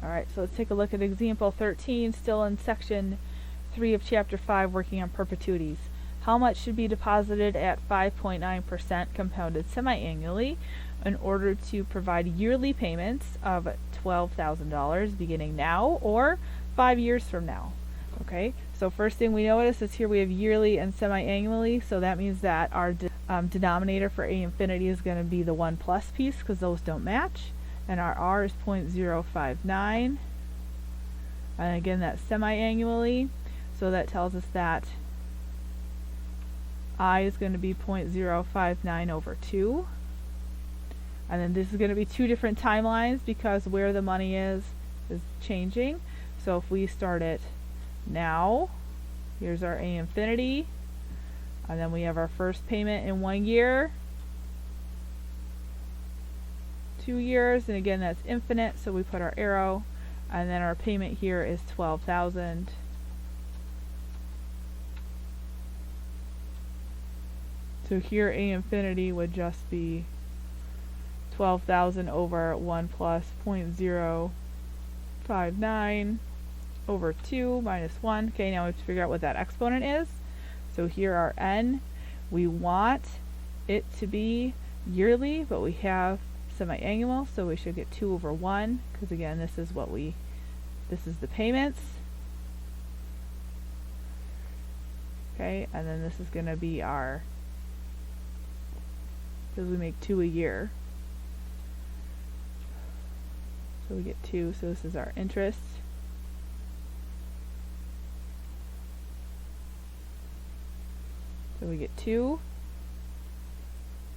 Alright, so let's take a look at example 13, still in section 3 of chapter 5, working on perpetuities. How much should be deposited at 5.9% compounded semi-annually in order to provide yearly payments of $12,000 beginning now or 5 years from now? Okay, so first thing we notice is here we have yearly and semi-annually, so that means that our denominator for A infinity is going to be the 1 plus piece because those don't match. And our R is 0.059. And again, that's semi-annually. So that tells us that I is going to be 0.059 over 2. And then this is going to be two different timelines because where the money is changing. So if we start it now, here's our A infinity. And then we have our first payment in 1 year. 2 years, and again that's infinite, so we put our arrow, and then our payment here is 12,000. So here A infinity would just be 12,000 over 1 plus 0.059 over 2 minus 1. Okay, now we have to figure out what that exponent is. So here our n, we want it to be yearly, but we have semi-annual, so we should get 2 over 1, because again this is the payments. Okay, and then this is going to be our, because we make 2 a year, so we get 2, so this is our interest. So we get 2,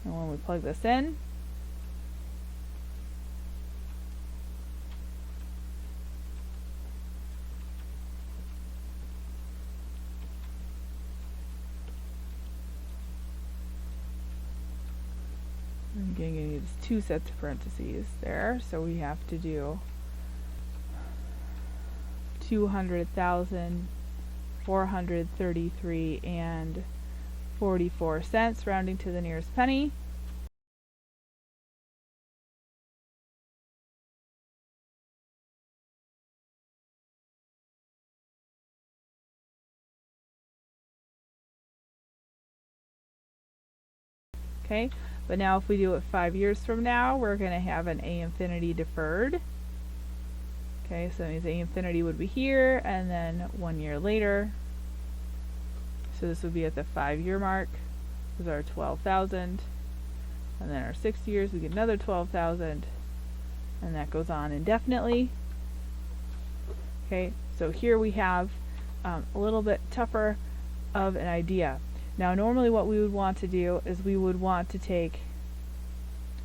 and when we plug this in, I'm going to use 2 sets of parentheses there, so we have to do 200,433 and 44 cents, rounding to the nearest penny. Okay, but now if we do it 5 years from now, we're going to have an A infinity deferred. Okay, so that means A infinity would be here, and then 1 year later. So this would be at the 5-year mark. This is our 12,000. And then our 6 years, we get another 12,000. And that goes on indefinitely. Okay, so here we have a little bit tougher of an idea. Now normally what we would want to do is we would want to take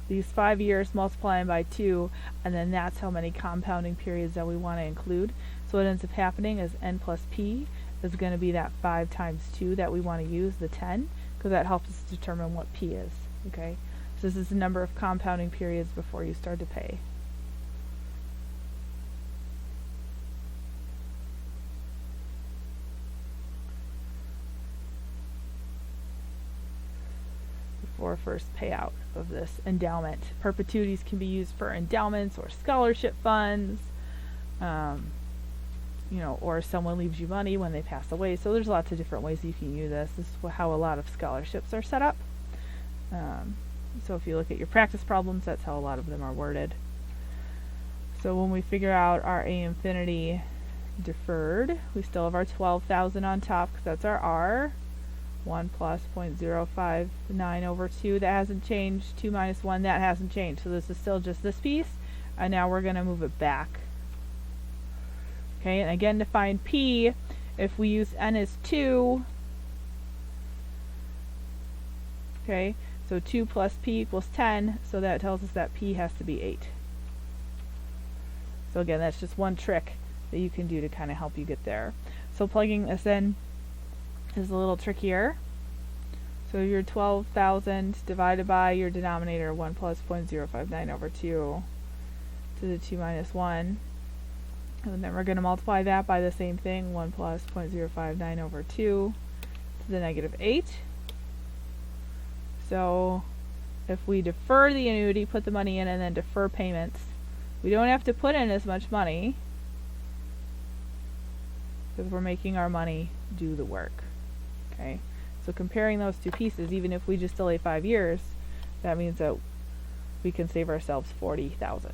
these 5 years, multiply them by 2, and then that's how many compounding periods that we want to include. So what ends up happening is n plus p is going to be that 5 times 2 that we want to use, the 10, because that helps us determine what p is. Okay, so this is the number of compounding periods before you start to pay. For first payout of this endowment. Perpetuities can be used for endowments or scholarship funds, you know, or someone leaves you money when they pass away. So there's lots of different ways you can use this. This is how a lot of scholarships are set up. So if you look at your practice problems, that's how a lot of them are worded. So when we figure out our A infinity deferred, we still have our 12,000 on top because that's our R. 1 plus 0.059 over 2, that hasn't changed. 2 minus 1, that hasn't changed. So this is still just this piece, and now we're going to move it back. Okay, and again to find P, if we use N as 2, okay, so 2 plus P equals 10, so that tells us that P has to be 8. So again, that's just one trick that you can do to kind of help you get there. So plugging this in is a little trickier. So your 12,000 divided by your denominator, 1 plus 0.059 over 2 to the 2 minus 1. And then we're going to multiply that by the same thing, 1 plus 0.059 over 2 to the negative 8. So if we defer the annuity, put the money in, and then defer payments, We don't have to put in as much money because we're making our money do the work. Okay, so comparing those two pieces, even if we just delay 5 years, that means that we can save ourselves $40,000.